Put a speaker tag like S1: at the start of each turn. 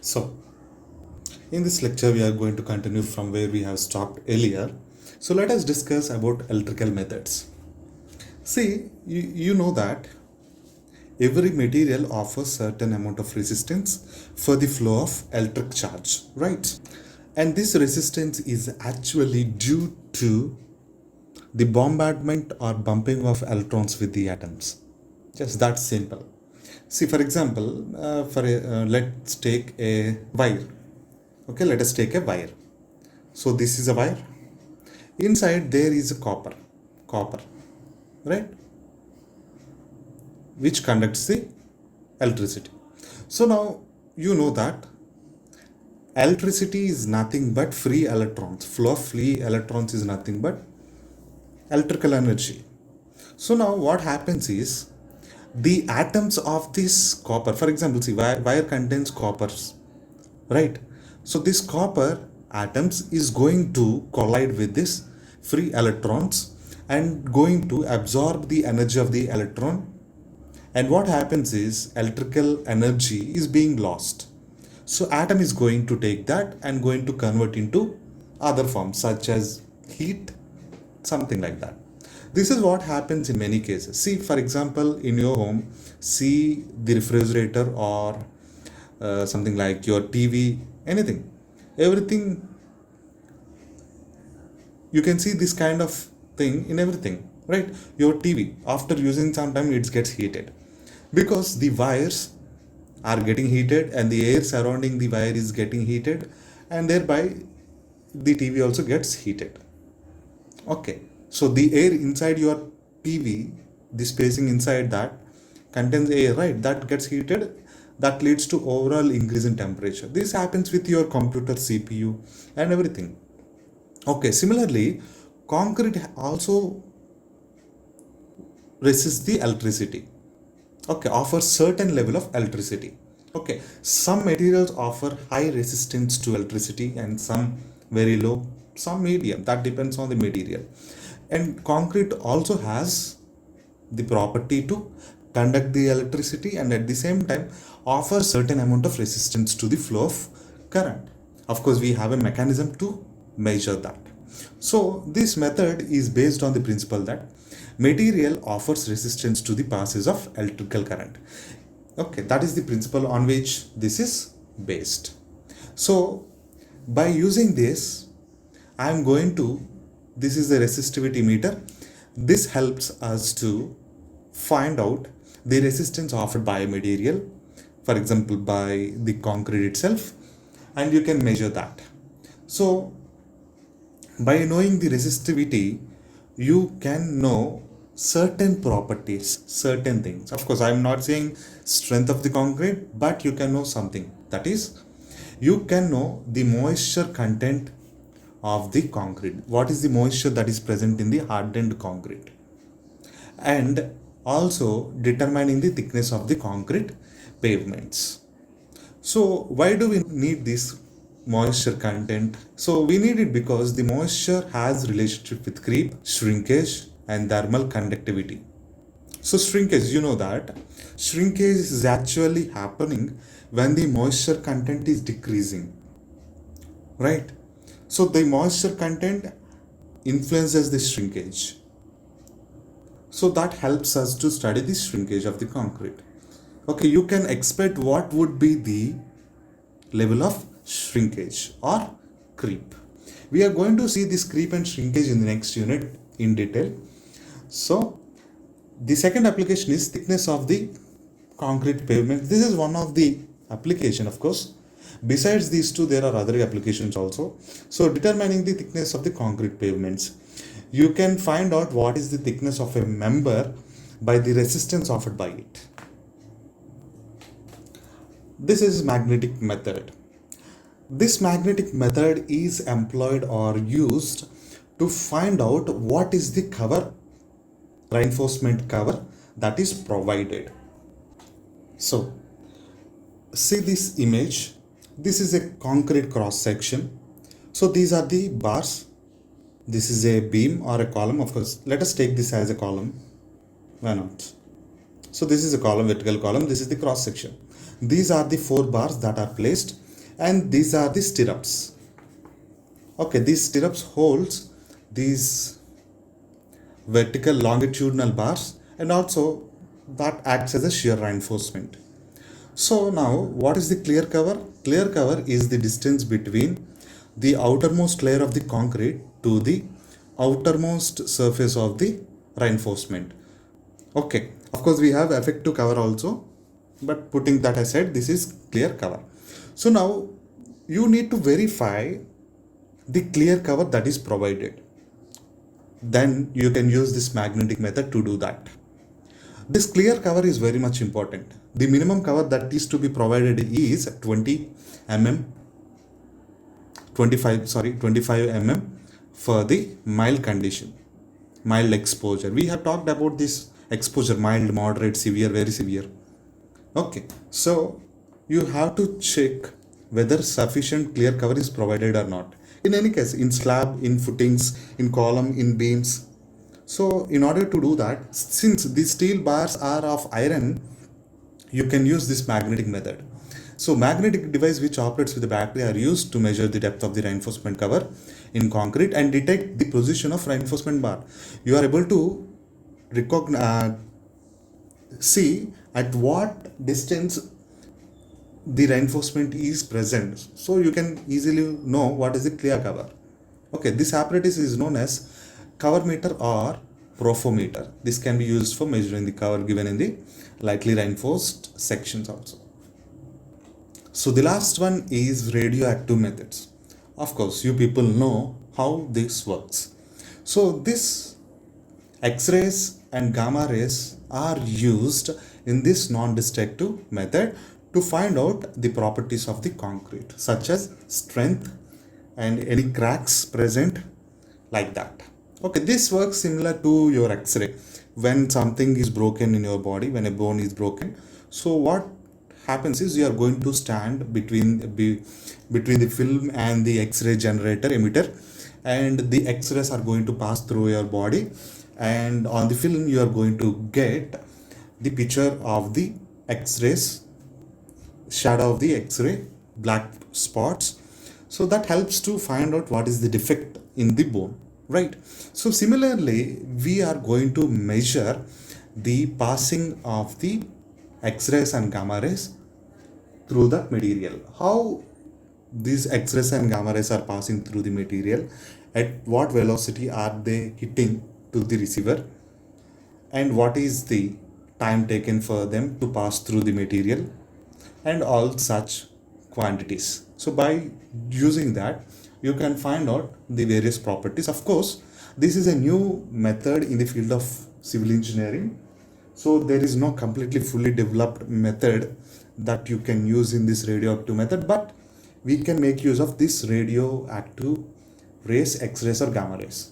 S1: So, in this lecture, we are going to continue from where we have stopped earlier. So, let us discuss about electrical methods. See, you know that every material offers certain amount of resistance for the flow of electric charge, right? And this resistance is actually due to the bombardment or bumping of electrons with the atoms. Just that simple. See, for example, let's take a wire. Okay, let us take a wire. So this is a wire. Inside there is a copper, right? Which conducts the electricity. So now you know that electricity is nothing but free electrons. Flow of free electrons is nothing but electrical energy. So now what happens is the atoms of this copper, for example, see wire contains coppers, right? So this copper atoms is going to collide with this free electrons and going to absorb the energy of the electron, and what happens is electrical energy is being lost. So atom is going to take that and going to convert into other forms such as heat, something like that. This is what happens in many cases. See, for example, in your home, see the refrigerator or something like your TV, anything, everything. You can see this kind of thing in everything, right? Your TV, after using some time, it gets heated because the wires are getting heated and the air surrounding the wire is getting heated, and thereby the TV also gets heated. Okay, so the air inside your TV, the spacing inside that contains air, right? That gets heated. That leads to overall increase in temperature. This happens with your computer CPU and everything. Okay, similarly, concrete also resists the electricity. Okay, offers certain level of electricity. Okay, some materials offer high resistance to electricity and some very low, some medium. That depends on the material. And concrete also has the property to conduct the electricity and at the same time offer certain amount of resistance to the flow of current. Of course, we have a mechanism to measure that. So this method is based on the principle that material offers resistance to the passes of electrical current. Okay, that is the principle on which this is based. So by using this, I am going to, this is the resistivity meter. This helps us to find out the resistance offered by a material, for example by the concrete itself, and you can measure that. So by knowing the resistivity, you can know certain properties, certain things. Of course, I am not saying strength of the concrete, but you can know something. That is, you can know the moisture content of the concrete. What is the moisture that is present in the hardened concrete? And also determining the thickness of the concrete pavements. So why do we need this moisture content? So we need it because the moisture has relationship with creep, shrinkage and thermal conductivity. So shrinkage, you know that shrinkage is actually happening when the moisture content is decreasing, right? So the moisture content influences the shrinkage. So that helps us to study the shrinkage of the concrete. Okay, you can expect what would be the level of shrinkage or creep. We are going to see this creep and shrinkage in the next unit in detail. So the second application is thickness of the concrete pavement. This is one of the application, of course. Besides these two, there are other applications also. So determining the thickness of the concrete pavements. You can find out what is the thickness of a member by the resistance offered by it. This is magnetic method. This magnetic method is employed or used to find out what is the cover, reinforcement cover that is provided. So see this image. This is a concrete cross section. So these are the bars. This is a beam or a column. Of course, let us take this as a column. Why not? So this is a column, vertical column. This is the cross section. These are the 4 bars that are placed And these are the stirrups. Okay, these stirrups holds these vertical longitudinal bars, and also that acts as a shear reinforcement. So now what is the clear cover? Clear cover is the distance between the outermost layer of the concrete to the outermost surface of the reinforcement. Okay, of course we have effective cover also, but putting that aside, this is clear cover. So now you need to verify the clear cover that is provided. Then you can use this magnetic method to do that. This clear cover is very much important. The minimum cover that is to be provided is 20 mm, 25 mm for the mild condition, mild exposure. We have talked about this exposure: mild, moderate, severe, very severe. Okay, so you have to check whether sufficient clear cover is provided or not. In any case, in slab, in footings, in column, in beams. So in order to do that, since these steel bars are of iron, you can use this magnetic method. So magnetic device which operates with the battery are used to measure the depth of the reinforcement cover in concrete and detect the position of reinforcement bar. You are able to recognize, see at what distance the reinforcement is present, so you can easily know what is the clear cover. Okay, this apparatus is known as cover meter or profometer. This can be used for measuring the cover given in the lightly reinforced sections also. So the last one is radioactive methods. Of course, you people know how this works. So this X-rays and gamma rays are used in this non-destructive method to find out the properties of the concrete, such as strength and any cracks present, like that. Okay, this works similar to your X-ray. When something is broken in your body, when a bone is broken, so what happens is you are going to stand between the film and the X-ray generator emitter, and the X-rays are going to pass through your body, and on the film you are going to get the picture of the X-rays, shadow of the X-ray, black spots. So that helps to find out what is the defect in the bone, right? So similarly, we are going to measure the passing of the X-rays and gamma rays through the material. How these X-rays and gamma rays are passing through the material, at what velocity are they hitting to the receiver, and what is the time taken for them to pass through the material, and all such quantities. So by using that, you can find out the various properties. Of course, this is a new method in the field of civil engineering, so there is no completely fully developed method that you can use in this radioactive method, but we can make use of this radioactive rays, X-rays or gamma rays.